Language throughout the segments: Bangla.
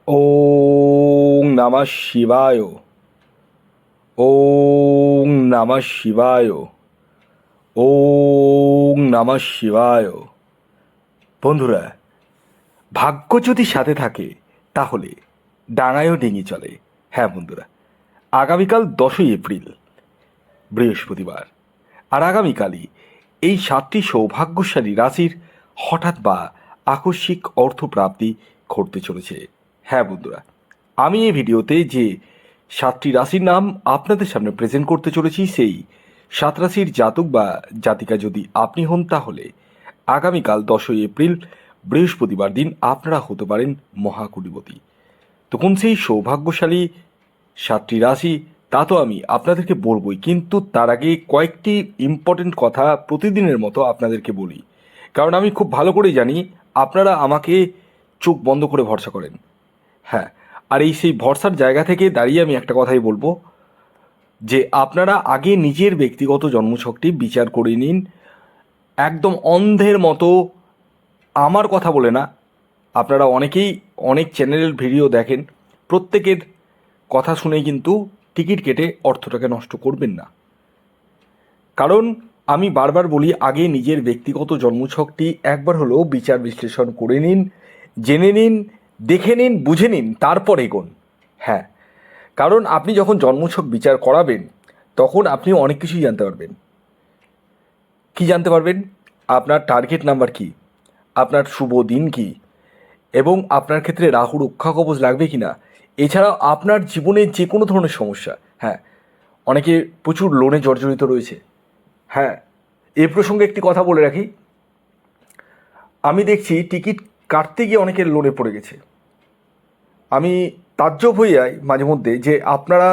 ওং নমঃ শিবায়। ওং নমঃ শিবায়। ওং নমঃ শিবায়। বন্ধুরা, ভাগ্য যদি সাথে থাকে তাহলে ডাঙায়ও ডিঙি চলে। হ্যাঁ বন্ধুরা, আগামীকাল 10ই এপ্রিল বৃহস্পতিবার, আর আগামীকালই এই 7টি সৌভাগ্যশালী রাশির হঠাৎ বা আকস্মিক অর্থপ্রাপ্তি ঘটতে চলেছে। হ্যাঁ বন্ধুরা, আমি এই ভিডিওতে যে 7টি রাশির নাম আপনাদের সামনে প্রেজেন্ট করতে চলেছি, সেই 7 রাশির জাতক বা জাতিকা যদি আপনি হন, তাহলে আগামীকাল 10ই এপ্রিল বৃহস্পতিবার দিন আপনারা হতে পারেন মহাকুটিপতি। তো কোন সেই সৌভাগ্যশালী 7টি রাশি তা তো আমি আপনাদেরকে বলবই, কিন্তু তার আগে কয়েকটি ইম্পর্টেন্ট কথা প্রতিদিনের মতো আপনাদেরকে বলি, কারণ আমি খুব ভালো করেই জানি আপনারা আমাকে চোখ বন্ধ করে ভরসা করেন। হ্যাঁ, আর এই সেই ভরসার জায়গা থেকে দাঁড়িয়ে আমি একটা কথাই বলবো, যে আপনারা আগে নিজের ব্যক্তিগত জন্মছকটি বিচার করে নিন। একদম অন্ধের মতো আমার কথা বলে না, আপনারা অনেকেই অনেক চ্যানেলের ভিডিও দেখেন, প্রত্যেকের কথা শুনেই কিন্তু টিকিট কেটে অর্থটাকে নষ্ট করবেন না। কারণ আমি বারবার বলি, আগে নিজের ব্যক্তিগত জন্মছকটি একবার হলেও বিচার বিশ্লেষণ করে নিন, জেনে নিন, দেখে নিন, বুঝে নিন, তারপর এগোন। হ্যাঁ, কারণ আপনি যখন জন্মছক বিচার করাবেন তখন আপনি অনেক কিছুই জানতে পারবেন। কি জানতে পারবেন? আপনার টার্গেট নাম্বার কি, আপনার শুভ দিন কি, এবং আপনার ক্ষেত্রে রাহু রক্ষা কবচ লাগবে কি না, এছাড়াও আপনার জীবনে যে কোনো ধরনের সমস্যা। হ্যাঁ, অনেকে প্রচুর লোনে জর্জরিত রয়েছে। হ্যাঁ, এ প্রসঙ্গে একটি কথা বলে রাখি, আমি দেখছি টিকিট কাটতে গিয়ে অনেকের লোনে পড়ে গেছে। আমি তাজ্জব হয়ে যাই মাঝে মধ্যে যে আপনারা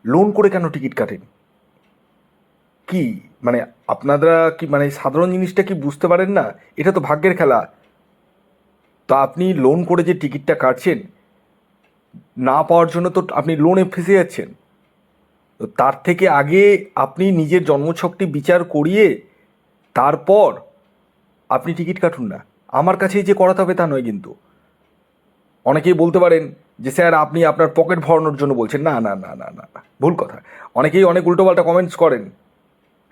লোন করে কেন টিকিট কাটেন। কি মানে, আপনারা কি মানে সাধারণ জিনিসটা কি বুঝতে পারেন না? এটা তো ভাগ্যের খেলা। তো আপনি লোন করে যে টিকিটটা কাটছেন, না পাওয়ার জন্য তো আপনি লোনে ফেঁসে যাচ্ছেন। তো তার থেকে আগে আপনি নিজের জন্মছকটি বিচার করিয়ে তারপর আপনি টিকিট কাটুন না। আমার কাছেই যে করাতে হবে তা নয় কিন্তু। অনেকেই বলতে পারেন যে স্যার আপনি আপনার পকেট ভরানোর জন্য বলছেন। না না না না না না, ভুল কথা। অনেকেই অনেক উল্টোপাল্টা কমেন্টস করেন।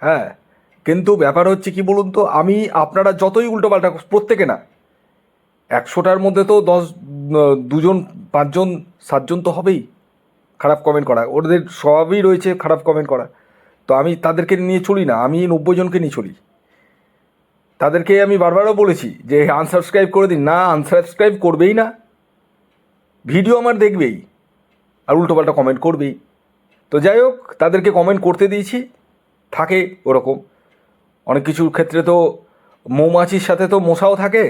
হ্যাঁ, কিন্তু ব্যাপার হচ্ছে কি বলুন তো, আমি আপনারা যতই উল্টোপাল্টা, প্রত্যেকে না, 100টার মধ্যে তো 2জন 5জন 7জন তো হবেই খারাপ কমেন্ট করা। ওদের স্বভাবই রয়েছে খারাপ কমেন্ট করা। তো আমি তাদেরকে নিয়ে চলি না, আমি 90জনকে নিয়ে চলি। তাদেরকে আমি বারবারও বলেছি যে আনসাবস্ক্রাইব করে দিন। না, আনসাবস্ক্রাইব করবেই না, ভিডিও আমার দেখবেই আর উল্টোপাল্টা কমেন্ট করবেই। তো যাই হোক, তাদেরকে কমেন্ট করতে দিয়েছি, থাকে ওরকম। অনেক কিছুর ক্ষেত্রে তো মৌমাছির সাথে তো মশাও থাকে।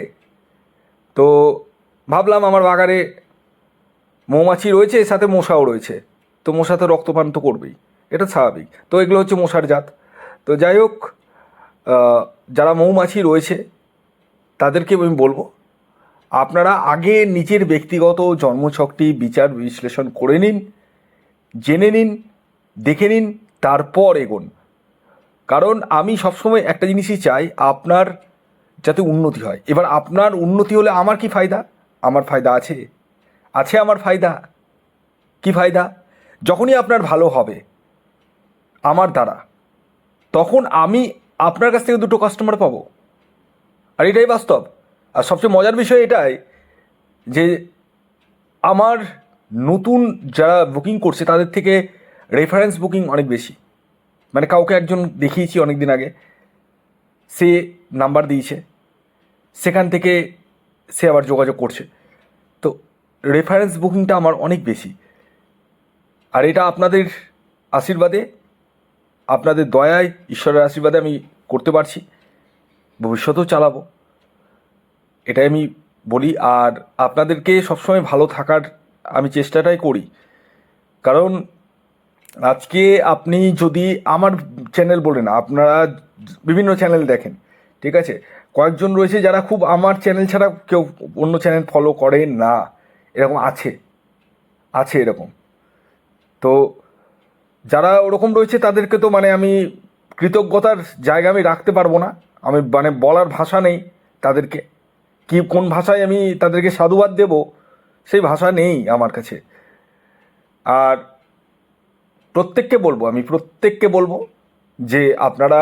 তো ভাবলাম আমার বাগানে মৌমাছি রয়েছে, সাথে মশাও রয়েছে, তো মশা তো রক্তপান তো করবেই, এটা স্বাভাবিক। তো এগুলো হচ্ছে মশার জাত। তো যাই হোক, যারা মৌমাছি রয়েছে তাদেরকে আমি বলবো, আপনারা আগে নিজের ব্যক্তিগত জন্মছকটি বিচার বিশ্লেষণ করে নিন, জেনে নিন, দেখে নিন, তারপর এগোন। কারণ আমি সবসময় একটা জিনিসই চাই, আপনার যাতে উন্নতি হয়। এবার আপনার উন্নতি হলে আমার কি ফায়দা? আমার ফায়দা আছে, আছে আমার ফায়দা। কি ফায়দা? যখনই আপনার ভালো হবে আমার দ্বারা, তখন আমি আপনার কাছ থেকে 2টো কাস্টমার পাবো। আর এটাই বাস্তব। আর সবচেয়ে মজার বিষয় এটাই যে আমার নতুন যারা বুকিং করছে তাদের থেকে রেফারেন্স বুকিং অনেক বেশি। মানে কাউকে একজন দেখিয়েছি অনেক দিন আগে, সে নাম্বার দিয়েছে, সেখান থেকে সে আবার যোগাযোগ করছে। তো রেফারেন্স বুকিংটা আমার অনেক বেশি। আর এটা আপনাদের আশীর্বাদে, আপনাদের দয়ায়, ঈশ্বরের আশীর্বাদে আমি করতে পারছি, ভবিষ্যতেও চালাবো, এটাই আমি বলি। আর আপনাদেরকে সবসময় ভালো থাকার আমি চেষ্টাটাই করি। কারণ আজকে আপনি যদি আমার চ্যানেল বলে না, আপনারা বিভিন্ন চ্যানেল দেখেন, ঠিক আছে, কয়েকজন রয়েছে যারা খুব আমার চ্যানেল ছাড়া কেউ অন্য চ্যানেল ফলো করে না, এরকম আছে, আছে এরকম। তো যারা ওরকম রয়েছে তাদেরকে তো মানে আমি কৃতজ্ঞতার জায়গা আমি রাখতে পারবো না, আমি মানে বলার ভাষা নেই তাদেরকে। কি কোন ভাষায় আমি তাদেরকে সাধুবাদ দেব সেই ভাষা নেই আমার কাছে। আর প্রত্যেককে বলবো যে আপনারা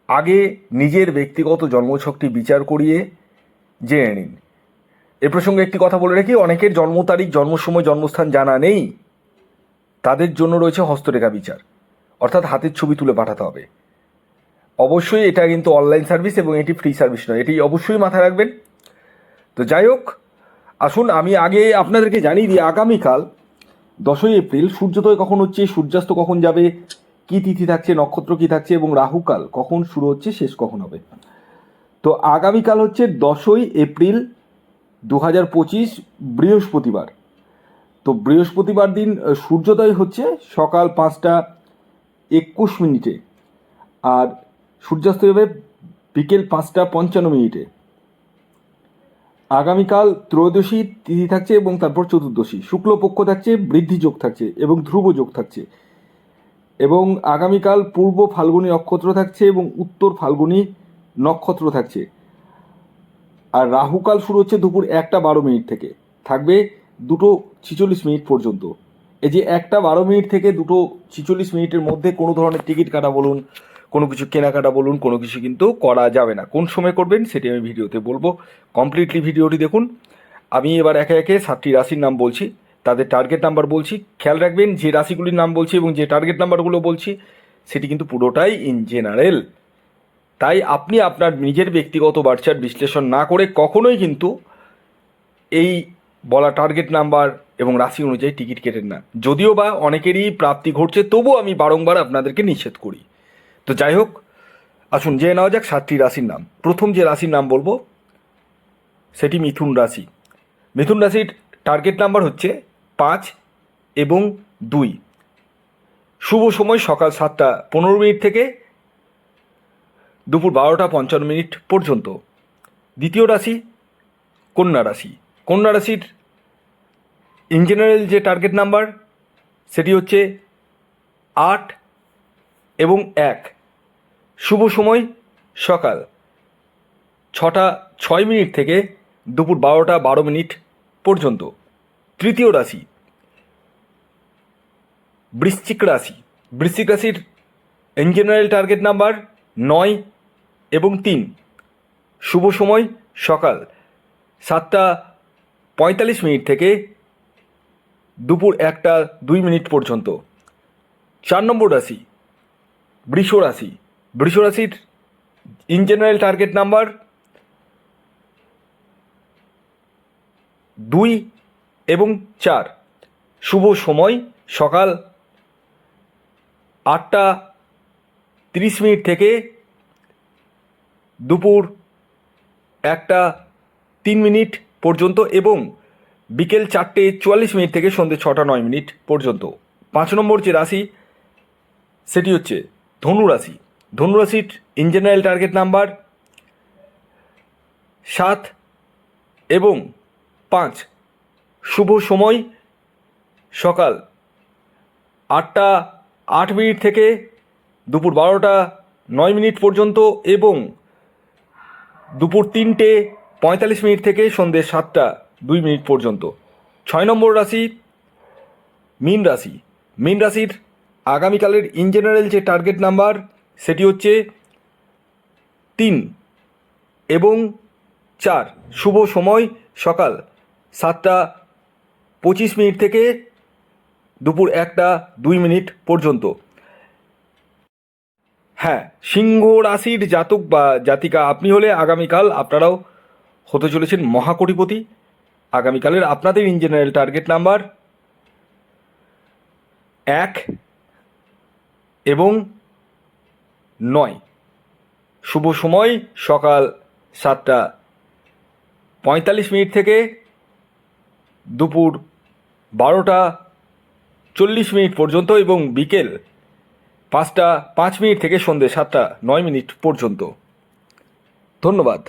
আগে নিজের ব্যক্তিগত জন্মছকটি বিচার করিয়ে জেনে নিন। এ প্রসঙ্গে একটি কথা বলে রাখি, অনেকের জন্ম তারিখ, জন্ম সময়, জন্মস্থান জানা নেই। তাদের জন্য রয়েছে হস্তরেখা বিচার, অর্থাৎ হাতের ছবি তুলে পাঠাতে হবে। অবশ্যই এটা কিন্তু অনলাইন সার্ভিস এবং এটি ফ্রি সার্ভিস নয়, এটি অবশ্যই মাথায় রাখবেন। তো যাই হোক, আসুন আমি আগে আপনাদেরকে জানিয়ে দিই আগামীকাল 10ই এপ্রিল সূর্যোদয় কখন হচ্ছে, সূর্যাস্ত কখন যাবে, কী তিথি থাকছে, নক্ষত্র কী থাকছে এবং রাহুকাল কখন শুরু হচ্ছে, শেষ কখন হবে। তো আগামীকাল হচ্ছে 10ই এপ্রিল 2025 বৃহস্পতিবার। তো বৃহস্পতিবার দিন সূর্যোদয় হচ্ছে সকাল 5টা 21 মিনিটে, আর সূর্যাস্ত হবে বিকেল 5টা 55 মিনিটে। আগামীকাল ত্রয়োদশী তিথি থাকছে এবং তারপর চতুর্দশী, শুক্লপক্ষ থাকছে, বৃদ্ধি যোগ থাকছে এবং ধ্রুব যোগ থাকছে। এবং আগামীকাল পূর্ব ফাল্গুনী নক্ষত্র থাকছে এবং উত্তর ফাল্গুনী নক্ষত্র থাকছে। আর রাহুকাল শুরু হচ্ছে দুপুর 1টা 12 মিনিট থেকে, থাকবে 2টো 46 মিনিট পর্যন্ত। এই যে 1টা 12 মিনিট থেকে 2টো 46 মিনিটের মধ্যে কোনো ধরনের টিকিট কাটা বলুন, কোনো কিছু কেনাকাটা বলুন, কোনো কিছু কিন্তু করা যাবে না। কোন সময় করবেন সেটি আমি ভিডিওতে বলবো, কমপ্লিটলি ভিডিওটি দেখুন। আমি এবার একে একে 7টি রাশির নাম বলছি, তাদের টার্গেট নাম্বার বলছি। খেয়াল রাখবেন যে রাশিগুলির নাম বলছি এবং যে টার্গেট নাম্বারগুলো বলছি সেটি কিন্তু পুরোটাই ইন জেনারেল। তাই আপনি আপনার নিজের ব্যক্তিগত বার্চার বিশ্লেষণ না করে কখনোই কিন্তু এই বলা টার্গেট নাম্বার এবং রাশি অনুযায়ী টিকিট কেটেন না। যদিও বা অনেকেরই প্রাপ্তি ঘটছে, তবুও আমি বারংবার আপনাদেরকে নিষেধ করি। তো যাই হোক, আসুন জেনে নেওয়া যাক 7টি রাশির নাম। প্রথম যে রাশির নাম বলবো সেটি মিথুন রাশি। মিথুন রাশির টার্গেট নাম্বার হচ্ছে 5 এবং 2। শুভ সময় সকাল 7টা 15 মিনিট থেকে দুপুর 12টা 55 মিনিট পর্যন্ত। দ্বিতীয় রাশি কন্যা রাশি। কন্যা রাশির ইন জেনারেল যে টার্গেট নাম্বার সেটি হচ্ছে 8 এবং 1। শুভ সময় সকাল 6টা 6 মিনিট থেকে দুপুর 12টা 12 মিনিট পর্যন্ত। তৃতীয় রাশি বৃশ্চিক রাশি। বৃশ্চিক রাশির ইন জেনারেল টার্গেট নাম্বার 9 এবং 3। শুভ সময় সকাল 7টা 45 মিনিট থেকে দুপুর 1টা 2 মিনিট পর্যন্ত। 4 নম্বর রাশি বৃষ রাশি। বৃষ রাশির ইন জেনারেল টার্গেট নাম্বার 2 এবং 4। শুভ সময় সকাল 8টা 30 মিনিট থেকে দুপুর 1টা 3 মিনিট পর্যন্ত এবং বিকেল 4টে 44 মিনিট থেকে সন্ধ্যে 6টা 9 মিনিট পর্যন্ত। 5 নম্বর যে রাশি সেটি হচ্ছে ধনু রাশি। ধনু রাশির ইন জেনারেল টার্গেট নাম্বার 7 এবং 5। শুভ সময় সকাল 8টা 8 মিনিট থেকে দুপুর 12টা 9 মিনিট পর্যন্ত এবং দুপুর 3টে 45 মিনিট থেকে সন্ধ্যে 7টা 2 মিনিট পর্যন্ত। 6 নম্বর রাশি মীন রাশি। মীন রাশির আগামীকালের ইন জেনারেল যে টার্গেট নাম্বার সেটি হচ্ছে 3 এবং 4। শুভ সময় সকাল 7টা 25 মিনিট থেকে দুপুর 1টা 2 মিনিট পর্যন্ত। হ্যাঁ, সিংহ রাশির জাতক বা জাতিকা আপনি হলে আগামীকাল আপনারাও হতে চলেছেন মহাকোটিপতি। আগামীকালের আপনাদের ইন জেনারেল টার্গেট নাম্বার 1 এবং 9। শুভ সময় সকাল 7টা 45 মিনিট থেকে দুপুর 12টা 40 মিনিট পর্যন্ত এবং বিকেল 5টা 5 মিনিট থেকে সন্ধ্যে 7টা 9 মিনিট পর্যন্ত। ধন্যবাদ।